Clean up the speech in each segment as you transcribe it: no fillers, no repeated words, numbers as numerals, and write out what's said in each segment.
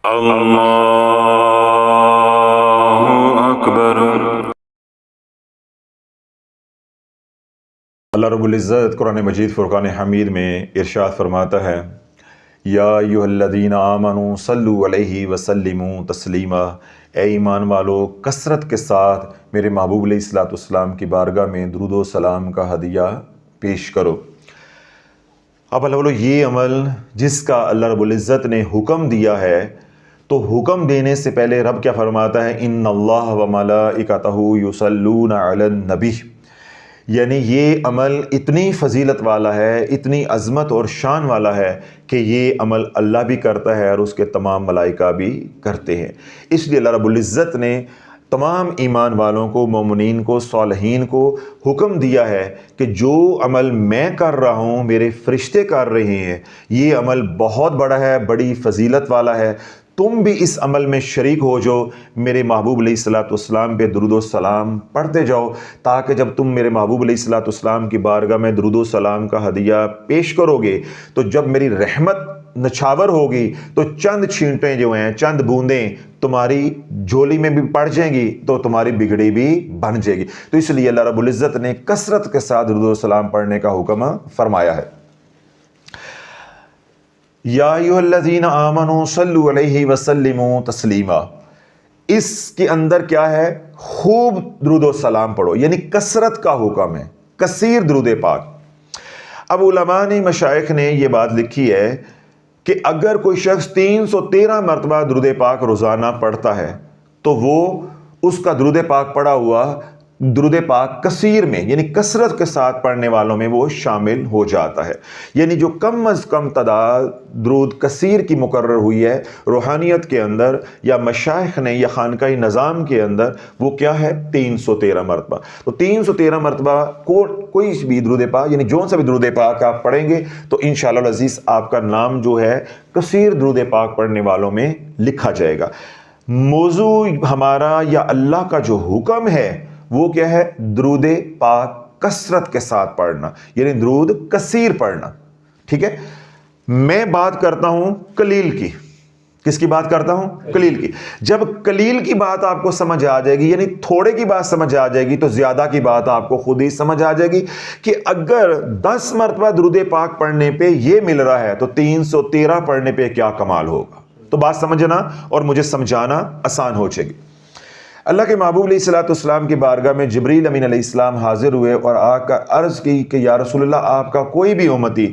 اللہ اکبر۔ اللہ رب العزت قرآن مجید فرقان حمید میں ارشاد فرماتا ہے، یا ایھا الذین آمنوا صلوا علیہ وسلموا تسلیما، اے ایمان والو کثرت کے ساتھ میرے محبوب علیہ الصلوۃ والسلام کی بارگاہ میں درود و سلام کا ہدیہ پیش کرو۔ اب اللہ یہ عمل جس کا اللہ رب العزت نے حکم دیا ہے، تو حکم دینے سے پہلے رب کیا فرماتا ہے؟ ان اللہ و ملائکتہ یصلون علی النبی، یعنی یہ عمل اتنی فضیلت والا ہے، اتنی عظمت اور شان والا ہے کہ یہ عمل اللہ بھی کرتا ہے اور اس کے تمام ملائکہ بھی کرتے ہیں۔ اس لیے اللہ رب العزت نے تمام ایمان والوں کو، مومنین کو، صالحین کو حکم دیا ہے کہ جو عمل میں کر رہا ہوں، میرے فرشتے کر رہے ہیں، یہ عمل بہت بڑا ہے، بڑی فضیلت والا ہے، تم بھی اس عمل میں شریک ہو جاؤ، میرے محبوب علیہ الصلوۃ والسلام پہ درود و سلام پڑھتے جاؤ، تاکہ جب تم میرے محبوب علیہ الصلوۃ والسلام کی بارگاہ میں درود و سلام کا ہدیہ پیش کرو گے تو جب میری رحمت نچھاور ہوگی تو چند چھینٹیں جو ہیں، چند بوندیں تمہاری جھولی میں بھی پڑ جائیں گی تو تمہاری بگڑی بھی بن جائے گی۔ تو اس لیے اللہ رب العزت نے کثرت کے ساتھ درود و سلام پڑھنے کا حکم فرمایا ہے۔ یا ایھا الذین آمنوا صلوا علیہ وسلموا تسلیما، اس کے اندر کیا ہے؟ خوب درود و سلام پڑھو، یعنی کثرت کا حکم ہے، کثیر درود پاک۔ اب علماء نے، مشائخ نے یہ بات لکھی ہے کہ اگر کوئی شخص 313 مرتبہ درود پاک روزانہ پڑھتا ہے تو وہ اس کا درود پاک پڑھا ہوا درود پاک کثیر میں، یعنی کثرت کے ساتھ پڑھنے والوں میں وہ شامل ہو جاتا ہے۔ یعنی جو کم از کم تعداد درود کثیر کی مقرر ہوئی ہے روحانیت کے اندر یا مشائخ نے یا خانقاہی نظام کے اندر، وہ کیا ہے؟ 313 مرتبہ۔ تو 313 مرتبہ کوئی بھی درود پاک، یعنی جون سا بھی درود پاک آپ پڑھیں گے تو انشاءاللہ العزیز آپ کا نام جو ہے کثیر درود پاک پڑھنے والوں میں لکھا جائے گا۔ موضوع ہمارا یا اللہ کا جو حکم ہے وہ کیا ہے؟ درود پاک کثرت کے ساتھ پڑھنا، یعنی درود کثیر پڑھنا، ٹھیک ہے؟ میں بات کرتا ہوں قلیل کی۔ کس کی بات کرتا ہوں؟ قلیل کی۔ جب قلیل کی بات آپ کو سمجھ آ جائے گی، یعنی تھوڑے کی بات سمجھ آ جائے گی، تو زیادہ کی بات آپ کو خود ہی سمجھ آ جائے گی کہ اگر 10 مرتبہ درود پاک پڑھنے پہ یہ مل رہا ہے تو 313 پڑھنے پہ کیا کمال ہوگا۔ تو بات سمجھنا اور مجھے سمجھانا آسان ہو جائے گی۔ اللہ کے محبوب علیہ الصلوۃ والسلام کی بارگاہ میں جبریل امین علیہ السلام حاضر ہوئے اور آ کر عرض کی کہ یا رسول اللہ، آپ کا کوئی بھی امتی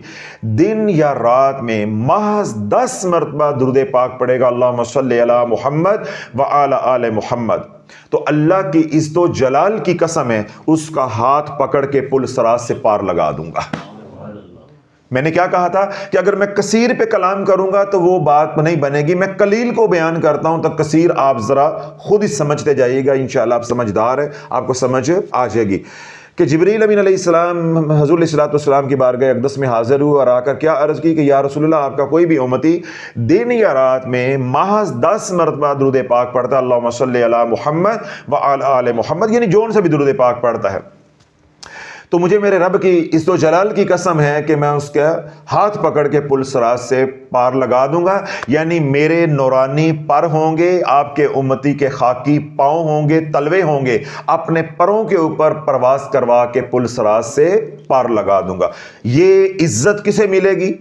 دن یا رات میں محض 10 مرتبہ درود پاک پڑھے گا، اللہم صلی علی محمد وعلی آل محمد، تو اللہ کی عزت و جلال کی قسم ہے اس کا ہاتھ پکڑ کے پل صراط سے پار لگا دوں گا۔ میں نے کیا کہا تھا کہ اگر میں کثیر پہ کلام کروں گا تو وہ بات نہیں بنے گی، میں قلیل کو بیان کرتا ہوں تو کثیر آپ ذرا خود ہی سمجھتے جائیے گا، انشاءاللہ آپ سمجھدار ہیں، آپ کو سمجھ آ جائے گی۔ کہ جبریل امین علیہ السلام حضور علیہ الصلوۃ والسلام کی بارگاہ اقدس میں حاضر ہوئے اور آ کر کیا عرض کی کہ یا رسول اللہ، آپ کا کوئی بھی امتی دن یا رات میں محض 10 مرتبہ درود پاک پڑھتا ہے، اللہم صلی علی محمد وعلی آل محمد، یعنی جون سے بھی درود پاک پڑھتا ہے، تو مجھے میرے رب کی عزت و جلال کی قسم ہے کہ میں اس کا ہاتھ پکڑ کے پل صراط سے پار لگا دوں گا، یعنی میرے نورانی پر ہوں گے، آپ کے امتی کے خاکی پاؤں ہوں گے، تلوے ہوں گے، اپنے پروں کے اوپر پرواز کروا کے پل صراط سے پار لگا دوں گا۔ یہ عزت کسے ملے گی؟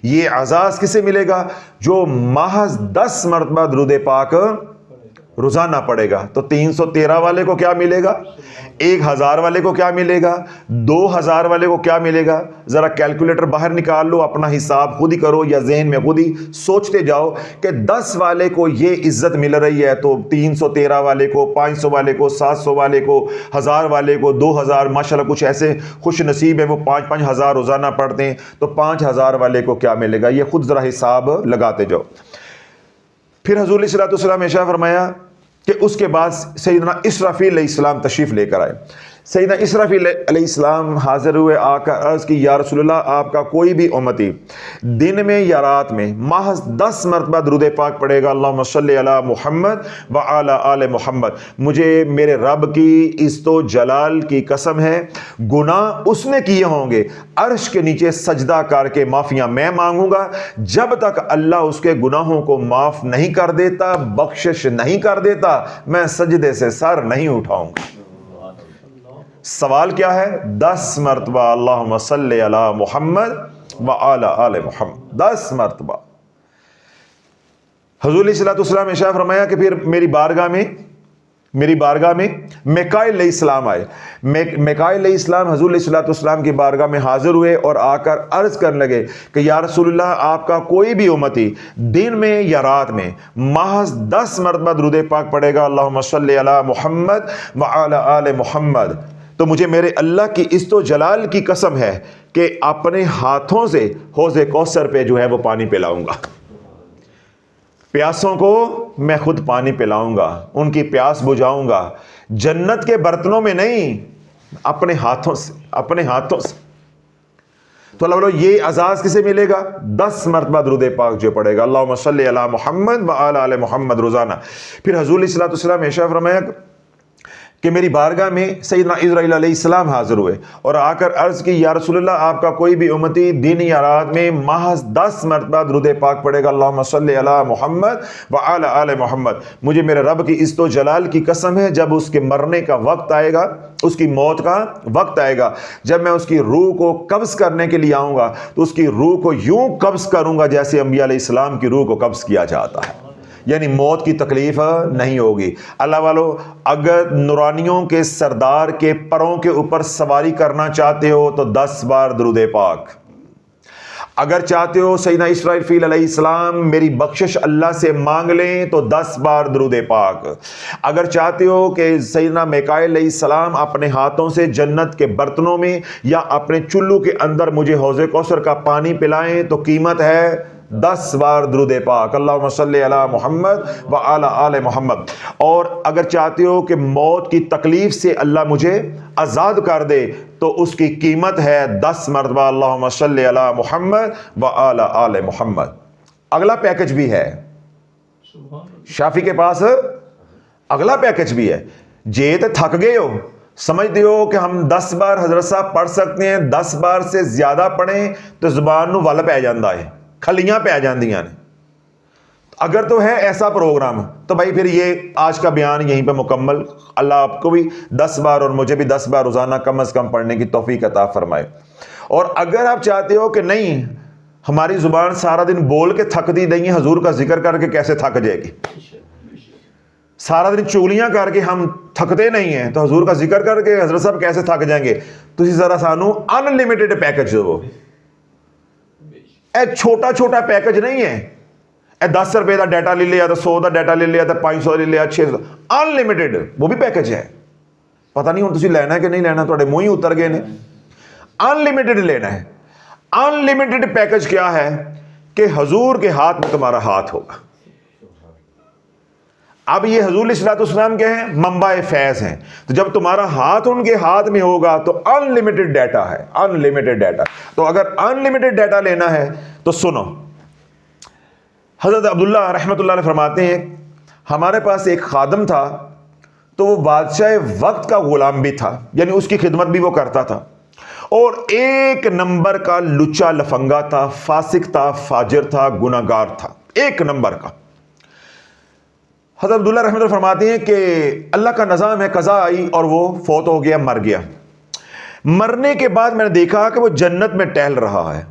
یہ اعزاز کسے ملے گا؟ جو محض 10 مرتبہ درود پاک روزانہ پڑے گا۔ تو 313 والے کو کیا ملے گا؟ 1000 والے کو کیا ملے گا؟ 2000 والے کو کیا ملے گا؟ ذرا کیلکولیٹر باہر نکال لو، اپنا حساب خود ہی کرو یا ذہن میں خود ہی سوچتے جاؤ کہ 10 والے کو یہ عزت مل رہی ہے تو 313 والے کو، 500 والے کو، 700 والے کو، 1000 والے کو، 2000، ماشاءاللہ کچھ ایسے خوش نصیب ہیں وہ 5-5 ہزار روزانہ پڑھتے ہیں، تو 5000 والے کو کیا ملے گا؟ یہ خود ذرا حساب لگاتے جاؤ۔ پھر حضور علیہ الصلوۃ والسلام نے ارشاد فرمایا کہ اس کے بعد سیدنا اسرافیل علیہ السلام تشریف لے کر آئے۔ سیدنا اسرافیل علیہ السلام حاضر ہوئے، آ کر عرض کی یا رسول اللہ آپ کا کوئی بھی امتی دن میں یا رات میں محض 10 مرتبہ درود پاک پڑھے گا اللہم صلی علی محمد وعلی آل محمد، مجھے میرے رب کی عزت و جلال کی قسم ہے گناہ اس نے کیے ہوں گے عرش کے نیچے سجدہ کر کے معافیاں میں مانگوں گا، جب تک اللہ اس کے گناہوں کو معاف نہیں کر دیتا، بخشش نہیں کر دیتا، میں سجدے سے سر نہیں اٹھاؤں گا۔ سوال کیا ہے؟ 10 مرتبہ اللہم صلی علی محمد وعلی آل محمد، 10 مرتبہ۔ حضور علیہ السلام ارشاد فرمایا کہ پھر میری بارگاہ میں میکائیل علیہ السلام آئے۔ میکائیل علیہ السلام حضور علیہ السلام کی بارگاہ میں حاضر ہوئے اور آ کر عرض کرنے لگے کہ یا رسول اللہ آپ کا کوئی بھی امتی دن میں یا رات میں محض 10 مرتبہ درود پاک پڑھے گا اللہم صلی علی محمد وعلی آل محمد، تو مجھے میرے اللہ کی عزت و جلال کی قسم ہے کہ اپنے ہاتھوں سے حوض کوثر پہ جو ہے وہ پانی پلاؤں گا، پیاسوں کو میں خود پانی پلاؤں گا، ان کی پیاس بجھاؤں گا، جنت کے برتنوں میں نہیں، اپنے ہاتھوں سے، اپنے ہاتھوں سے۔ تو اللہ بولو یہ اعزاز کسے ملے گا؟ 10 مرتبہ درود پاک جو پڑھے گا اللہم صلی علی محمد وعلی آل محمد روزانہ۔ پھر حضور علیہ السلام ارشاد فرمایا کہ میری بارگاہ میں سیدنا اسرائیل علیہ السلام حاضر ہوئے اور آ کر عرض کی یا رسول اللہ آپ کا کوئی بھی امتی دن یا رات میں محض 10 مرتبہ درود پاک پڑھے گا اللہم صلی علی محمد وعلی آل محمد، مجھے میرے رب کی عزت و جلال کی قسم ہے جب اس کے مرنے کا وقت آئے گا، اس کی موت کا وقت آئے گا، جب میں اس کی روح کو قبض کرنے کے لیے آؤں گا تو اس کی روح کو یوں قبض کروں گا جیسے انبیاء علیہ السلام کی روح کو قبض کیا جاتا ہے، یعنی موت کی تکلیف نہیں ہوگی۔ اللہ والو اگر نورانیوں کے سردار کے پروں کے اوپر سواری کرنا چاہتے ہو تو 10 بار درود پاک، اگر چاہتے ہو سیدنا اسرافیل علیہ السلام میری بخشش اللہ سے مانگ لیں تو 10 بار درود پاک، اگر چاہتے ہو کہ سیدنا میکائیل علیہ السلام اپنے ہاتھوں سے جنت کے برتنوں میں یا اپنے چلو کے اندر مجھے حوض کوثر کا پانی پلائیں تو قیمت ہے 10 بار درود پاک اللہم صلی علی محمد وعلی آل محمد، اور اگر چاہتے ہو کہ موت کی تکلیف سے اللہ مجھے آزاد کر دے تو اس کی قیمت ہے 10 مرتبہ اللہم صلی علی محمد وعلی آل محمد۔ اگلا پیکج بھی ہے، شافی کے پاس اگلا پیکج بھی ہے۔ جے تے تھک گئے ہو، سمجھتے ہو کہ ہم 10 بار حضرت صاحب پڑھ سکتے ہیں، 10 بار سے زیادہ پڑھیں تو زبان نو ول پہ جاندہ ہے، کھلیاں پہ جاندیاں نے۔ اگر تو ہے ایسا پروگرام تو بھائی پھر یہ آج کا بیان یہیں پہ مکمل۔ اللہ آپ کو بھی 10 بار اور مجھے بھی 10 بار روزانہ کم از کم پڑھنے کی توفیق عطا فرمائے۔ اور اگر آپ چاہتے ہو کہ نہیں ہماری زبان سارا دن بول کے تھکتی نہیں ہے، حضور کا ذکر کر کے کیسے تھک جائے گی، سارا دن چگلیاں کر کے ہم تھکتے نہیں ہیں تو حضور کا ذکر کر کے حضرت صاحب کیسے تھک جائیں گے؟ تو اسی ذرا سانو ان لمیٹڈ پیکج دو، اے چھوٹا چھوٹا پیکج نہیں ہے، اے 10 روپے کا ڈیٹا لے لیا تو 100 کا ڈیٹا لے لیا تو 500 لے لیا 600، ان لمیٹڈ وہ بھی پیکج ہے۔ پتہ نہیں ہوں تسی لینا ہے کہ نہیں لینا، تھوڑے منہ ہی اتر گئے نے۔ ان لمیٹڈ لینا ہے۔ ان لمیٹڈ پیکج کیا ہے کہ حضور کے ہاتھ میں تمہارا ہاتھ ہوگا۔ اب یہ حضور علیہ السلام کیا ہیں؟ منبع فیض ہیں، تو جب تمہارا ہاتھ ان کے ہاتھ میں ہوگا تو ان لمیٹڈ ڈیٹا ہے، ان لمیٹڈ ڈیٹا۔ تو اگر ان لمیٹڈ ڈیٹا لینا ہے تو سنو، حضرت عبداللہ رحمۃ اللہ علیہ فرماتے ہیں ہمارے پاس ایک خادم تھا تو وہ بادشاہ وقت کا غلام بھی تھا، یعنی اس کی خدمت بھی وہ کرتا تھا، اور ایک نمبر کا لچا لفنگا تھا، فاسق تھا، فاجر تھا، گناہگار تھا، ایک نمبر کا۔ حضرت عبداللہ رحمۃ اللہ فرماتے ہیں کہ اللہ کا نظام ہے، قضا آئی اور وہ فوت ہو گیا، مر گیا۔ مرنے کے بعد میں نے دیکھا کہ وہ جنت میں ٹہل رہا ہے۔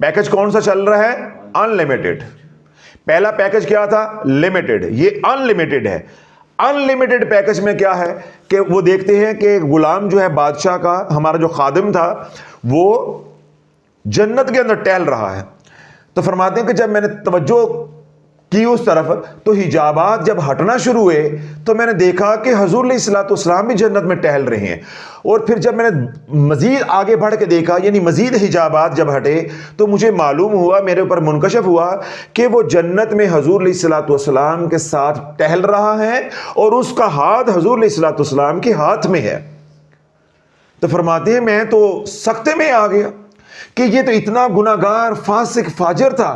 پیکج کون سا چل رہا ہے؟ ان لمیٹڈ۔ پہلا پیکج کیا تھا؟ لمیٹڈ، یہ ان لمیٹڈ ہے۔ ان لمیٹڈ پیکج میں کیا ہے کہ وہ دیکھتے ہیں کہ غلام جو ہے بادشاہ کا، ہمارا جو خادم تھا، وہ جنت کے اندر ٹہل رہا ہے۔ تو فرماتے ہیں کہ جب میں نے توجہ کی اس طرف تو حجابات جب ہٹنا شروع ہوئے تو میں نے دیکھا کہ حضور علیہ السلام بھی جنت میں ٹہل رہے ہیں۔ اور پھر جب میں نے مزید آگے بڑھ کے دیکھا، یعنی مزید حجابات جب ہٹے تو مجھے معلوم ہوا، میرے اوپر منکشف ہوا کہ وہ جنت میں حضور علیہ السلام کے ساتھ ٹہل رہا ہے اور اس کا ہاتھ حضور علیہ السلام کے ہاتھ میں ہے۔ تو فرماتے ہیں میں تو سکتے میں آ گیا کہ یہ تو اتنا گناہگار فاسق فاجر تھا،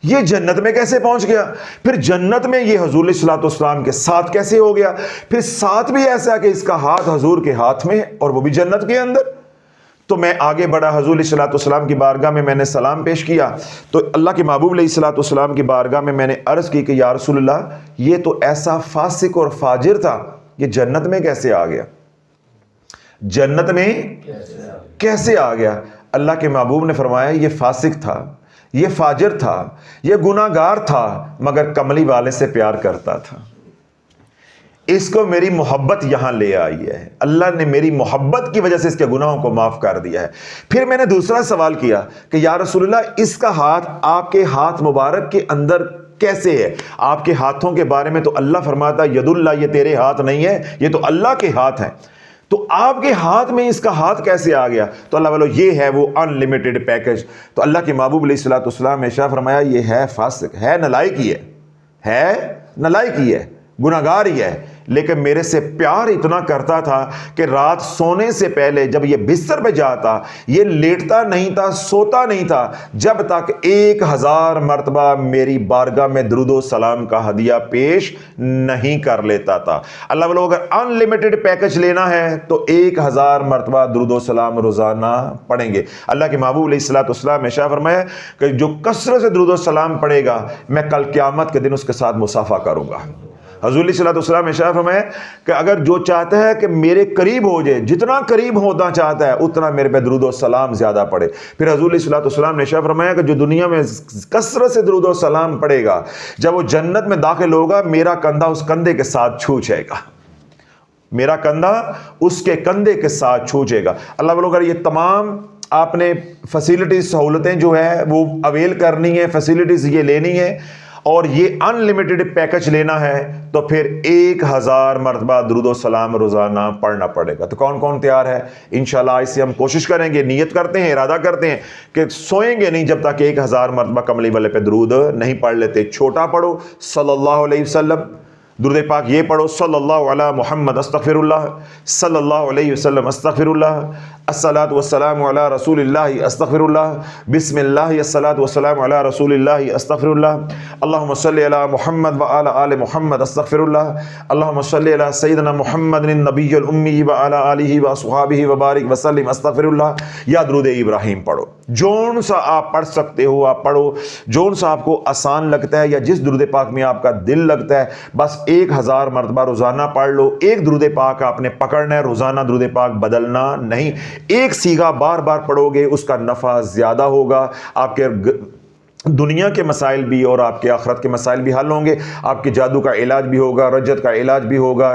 یہ جنت میں کیسے پہنچ گیا؟ پھر جنت میں یہ حضور علیہ الصلوۃ والسلام کے ساتھ کیسے ہو گیا؟ پھر ساتھ بھی ایسا کہ اس کا ہاتھ حضور کے ہاتھ میں اور وہ بھی جنت کے اندر۔ تو میں آگے بڑھا، حضور علیہ الصلوۃ والسلام کی بارگاہ میں نے سلام پیش کیا، تو اللہ کے محبوب علیہ الصلوۃ والسلام کی بارگاہ میں نے عرض کی کہ یا رسول اللہ، یہ تو ایسا فاسق اور فاجر تھا، یہ جنت میں کیسے آ گیا؟ جنت میں کیسے آ گیا؟ اللہ کے محبوب نے فرمایا یہ فاسق تھا، یہ فاجر تھا، یہ گناہگار تھا، مگر کملی والے سے پیار کرتا تھا، اس کو میری محبت یہاں لے آئی ہے، اللہ نے میری محبت کی وجہ سے اس کے گناہوں کو معاف کر دیا ہے۔ پھر میں نے دوسرا سوال کیا کہ یا رسول اللہ، اس کا ہاتھ آپ کے ہاتھ مبارک کے اندر کیسے ہے؟ آپ کے ہاتھوں کے بارے میں تو اللہ فرماتا ید اللہ، یہ تیرے ہاتھ نہیں ہے، یہ تو اللہ کے ہاتھ ہیں، تو آپ کے ہاتھ میں اس کا ہاتھ کیسے آ گیا؟ تو اللہ والو یہ ہے وہ ان لمیٹڈ پیکج۔ تو اللہ کے محبوب علیہ الصلوۃ والسلام نے ارشاد فرمایا یہ ہے فاسق، ہے نالائق ہی ہے نالائق ہی ہے، گناہگار ہی ہے، لیکن میرے سے پیار اتنا کرتا تھا کہ رات سونے سے پہلے جب یہ بستر پہ جاتا، یہ لیٹتا نہیں تھا، سوتا نہیں تھا جب تک 1000 مرتبہ میری بارگاہ میں درود و سلام کا ہدیہ پیش نہیں کر لیتا تھا۔ اللہ والو اگر ان لمیٹڈ پیکج لینا ہے تو 1000 مرتبہ درود و سلام روزانہ پڑھیں گے۔ اللہ کے محبوب علیہ الصلوۃ والسلام نے ارشاد فرمایا کہ جو کثرت سے درود و سلام پڑھے گا، میں کل قیامت کے دن اس کے ساتھ مصافحہ کروں گا۔ حضور علیہ الصلوۃ والسلام نے ارشاد فرمایا کہ اگر جو چاہتا ہے کہ میرے قریب ہو جائے، جتنا قریب ہونا چاہتا ہے اتنا میرے پہ درود و سلام زیادہ پڑھے۔ پھر حضور علیہ الصلوۃ والسلام نے ارشاد فرمایا کہ جو دنیا میں کثرت سے درود و سلام پڑھے گا، جب وہ جنت میں داخل ہوگا میرا کندھا اس کندھے کے ساتھ چھو جائے گا، میرا کندھا اس کے کندھے کے ساتھ چھو جائے گا۔ اللہ والو اگر یہ تمام آپ نے فیسیلٹیز، سہولتیں جو ہے وہ اویل کرنی ہے، فیسیلٹیز یہ لینی ہے اور یہ ان لمیٹڈ پیکج لینا ہے تو پھر 1000 مرتبہ درود و سلام روزانہ پڑھنا پڑے گا۔ تو کون کون تیار ہے؟ انشاءاللہ اس سے ہم کوشش کریں گے، نیت کرتے ہیں، ارادہ کرتے ہیں کہ سوئیں گے نہیں جب تک 1000 مرتبہ کملی والے پہ درود نہیں پڑھ لیتے۔ چھوٹا پڑھو صلی اللہ علیہ وسلم، درود پاک یہ پڑھو صلی اللہ علی محمد استغفر اللہ، صلی اللہ علیہ وسلم استغفر اللہ، الصلاۃ والسلام علی رسول اللہ استغفر اللہ، بسم اللہ الصلاۃ والسلام علی رسول اللہ استغفر اللہ، اللہم صلی علی محمد وعلی آل محمد استغفر اللہ، اللہم صلی علی سیدنا محمد النبی الامی وعلی آلہ واصحابہ وبارک وسلم استغفر اللہ، یا درود ابراہیم پڑھو۔ جون سا آپ پڑھ سکتے ہو آپ پڑھو، جون سا آپ کو آسان لگتا ہے یا جس درود پاک میں آپ کا دل لگتا ہے، بس 1000 مرتبہ روزانہ پڑھ لو۔ ایک درود پاک آپ نے پکڑنا ہے، روزانہ درود پاک بدلنا نہیں۔ ایک سیغہ بار بار پڑھو گے اس کا نفع زیادہ ہوگا، آپ کے دنیا کے مسائل بھی اور آپ کے آخرت کے مسائل بھی حل ہوں گے، آپ کے جادو کا علاج بھی ہوگا، رجت کا علاج بھی ہوگا،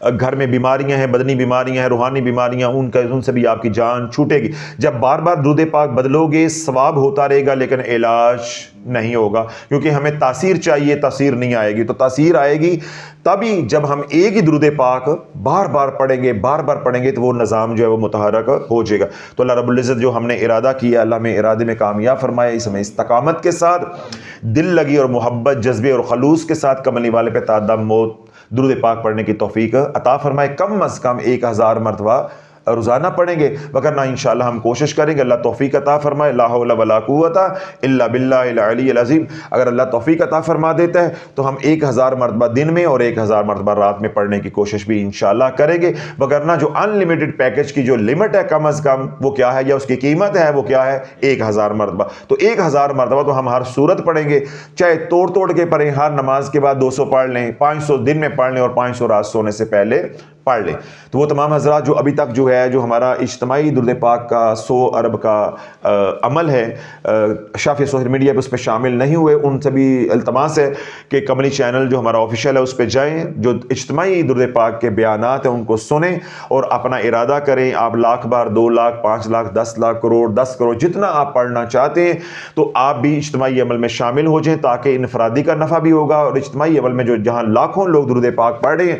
گھر میں بیماریاں ہیں، بدنی بیماریاں ہیں، روحانی بیماریاں، ان سے بھی آپ کی جان چھوٹے گی۔ جب بار بار درود پاک بدلو گے ثواب ہوتا رہے گا لیکن علاج نہیں ہوگا، کیونکہ ہمیں تاثیر چاہیے، تاثیر نہیں آئے گی۔ تو تاثیر آئے گی تبھی جب ہم ایک ہی درود پاک بار بار پڑھیں گے تو وہ نظام جو ہے وہ متحرک ہو جائے گا۔ تو اللہ رب العزت جو ہم نے ارادہ کیا، اللہ میں ارادے میں کامیاب فرمائے، اس میں استقامت کے ساتھ، دل لگی اور محبت، جذبے اور خلوص کے ساتھ کملی والے پہ تعدم موت درود پاک پڑھنے کی توفیق عطا فرمائے۔ کم از کم 1000 مرتبہ روزانہ پڑھیں گے، وگرنہ انشاءاللہ ہم کوشش کریں گے، اللہ توفیق عطا فرمائے۔ لا حول ولا قوت الا باللہ العلی العظیم۔ اگر اللہ توفیق عطا فرما دیتا ہے تو ہم 1000 مرتبہ دن میں اور 1000 مرتبہ رات میں پڑھنے کی کوشش بھی انشاءاللہ کریں گے، وگرنہ جو ان لمیٹڈ پیکج کی جو لمٹ ہے کم از کم وہ کیا ہے، یا اس کی قیمت ہے وہ کیا ہے، 1000 مرتبہ۔ تو 1000 مرتبہ تو ہم ہر صورت پڑھیں گے، چاہے توڑ کے پڑھیں، ہر نماز کے بعد 200 پڑھ لیں، 500 دن میں پڑھ لیں اور 500 رات سونے سے پہلے پڑھ لیں۔ تو وہ تمام حضرات جو ابھی تک جو ہمارا اجتماعی درود پاک کا 100 ارب کا عمل ہے، شافیہ سوشل میڈیا پہ اس پہ شامل نہیں ہوئے، ان سے بھی التماس ہے کہ کملی چینل جو ہمارا آفیشیل ہے اس پہ جائیں، جو اجتماعی درود پاک کے بیانات ہیں ان کو سنیں اور اپنا ارادہ کریں۔ آپ 1,00,000 بار، 2 لاکھ، 5 لاکھ، 10 لاکھ، کروڑ، 10 کروڑ، جتنا آپ پڑھنا چاہتے ہیں تو آپ بھی اجتماعی عمل میں شامل ہو جائیں، تاکہ انفرادی کا نفع بھی ہوگا اور اجتماعی عمل میں جو جہاں لاکھوں لوگ درود پاک پڑھ رہے ہیں